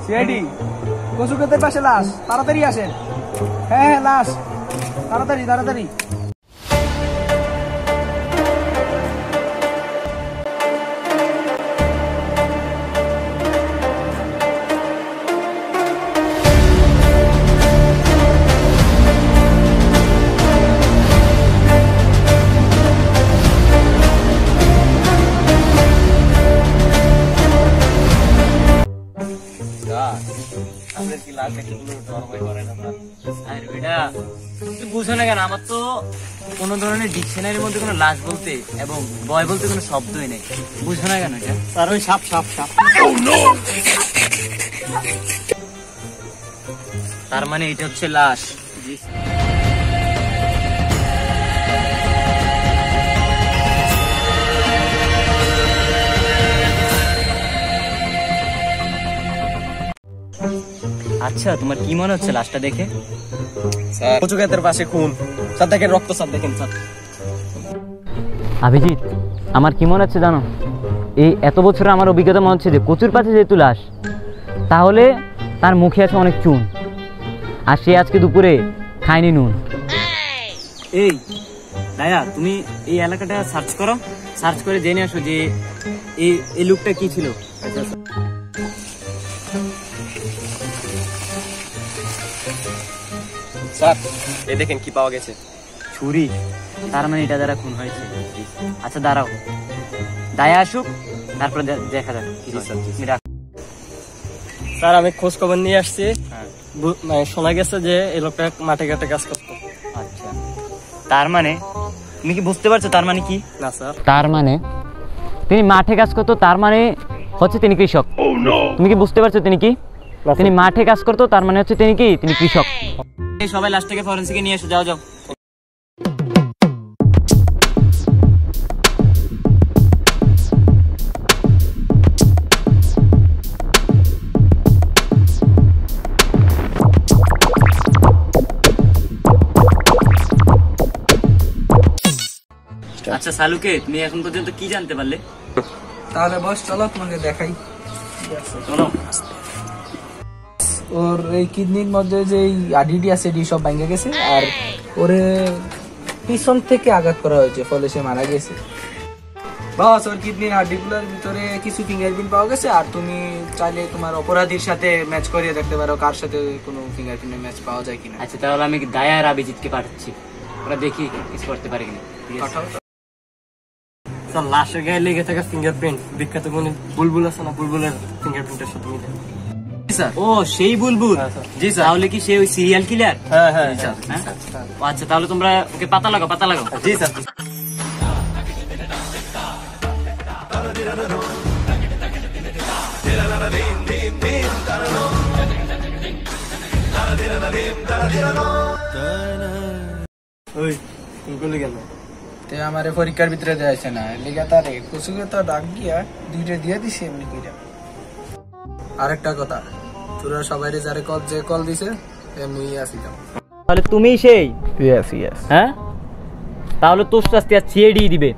CID কচু ক্ষেতের পাশে লাশ, তাড়াতাড়ি আসেন। হ্যাঁ হ্যাঁ লাশ, তাড়াতাড়ি তাড়াতাড়ি। বুঝো না কেন, আমার তো কোন ধরনের ডিকশনারির মধ্যে কোনো লাশ বলতে এবং বয় বলতে কোনো শব্দই নেই। বুঝো না কেন এটা? স্যার ওই সাপ সাপ সাপ। তার মানে এটা হচ্ছে লাশ। আচ্ছা, তোমার কি মনে হচ্ছে লাশটা দেখে? স্যার কচু ক্ষেতের পাশে খুন, স্যার দেখেন রক্ত, স্যার দেখেন স্যার। অভিজিৎ, আমার কি মনে হচ্ছে জানো, এই এত বছর আমার অভিজ্ঞতা মনে হচ্ছে যে কচুর পাশে যেহেতু লাশ, তাহলে তার মুখে আছে অনেক চুন, আর সে আজকে দুপুরে খায়নি নুন। এই দায়া, তুমি এই এলাকাটা সার্চ করো, সার্চ করে জেনে আসো যে এই লোকটা কি ছিল। আচ্ছা স্যার এই দেখেন কি পাওয়া গেছে, ছুরি। তার মানে এটা দ্বারা খুন হয়েছে। আচ্ছা দাঁড়াও, দায়া আসুক, তারপরে দেখা যাক। স্যার আমি খোঁজ খবর নিয়ে আসছি, শোনা গেছে যে এই লোকটা মাঠে ঘাটে কাজ করতো। আচ্ছা, তার মানে তুমি কি বুঝতে পারছো তার মানে কি? না স্যার। তার মানে তিনি মাঠে কাজ করতো, তার মানে হচ্ছে তিনি কৃষক। তুমি কি বুঝতে পারছো তিনি কি? তিনি মাঠে কাজ করতো, তার মানে হচ্ছে তিনি কি? তিনি কৃষক। সবাই লাশটাকে ফরেনসিকে নিয়ে এসো, যাও যাও। আচ্ছা সালুকে, তুমি এখন পর্যন্ত কি জানতে পারলে? তাহলে বস চলো তোমাকে দেখাই। চলো। ওর এই কিডনির মধ্যে যে আডিডি আছে, এটি সব ভেঙে গেছে, আর ওরে পিছন থেকে আঘাত করা হয়েছে, ফলে সে মারা গেছে। বস ওর কিডনির হাড্ডিগুলোর ভিতরে কিছু ফিঙ্গারপ্রিন্ট পাওয়া গেছে, আর তুমি চাইলে তোমার অপরাধীর সাথে ম্যাচ করিয়ে দেখতে পারো কার সাথে কোনো ফিঙ্গারপ্রিন্টের ম্যাচ পাওয়া যায় কিনা। আচ্ছা তাহলে আমি দায়া আর অভিজিৎকে পাঠাচ্ছি, ওরা দেখি কিছু করতে পারে কিনা। লাশের গায়ে লেগে থাকা ফিঙ্গারপ্রিন্ট বিখ্যাত কোন বুলবুল আছে না, বুলবুলের ফিঙ্গারপ্রিন্টের সাথে মিলে। ও সেই বুলবুল? জি স্যার। তাহলে কি সে ওই সিরিয়াল কিলার? হ্যাঁ হ্যাঁ। আচ্ছা তাহলে তোমরা ওকে পাতা লাগাও, পাতা লাগাও। জি স্যার। ওই তুমি গেল তে আমারে পরীক্ষার ভিতরে যাইছে না, লিগা তারে কুসুকে তো ডাক গিয়া দুইটা দিয়ে দিছি এমনি কইরা। আরেকটা কথা, তোরা সবাই যারে কল দিছে এমনি আসিলাম। তাহলে তুমি সেই? Yes yes. হ্যাঁ, তাহলে তোর শাস্তি আর সিআইডি দিবে।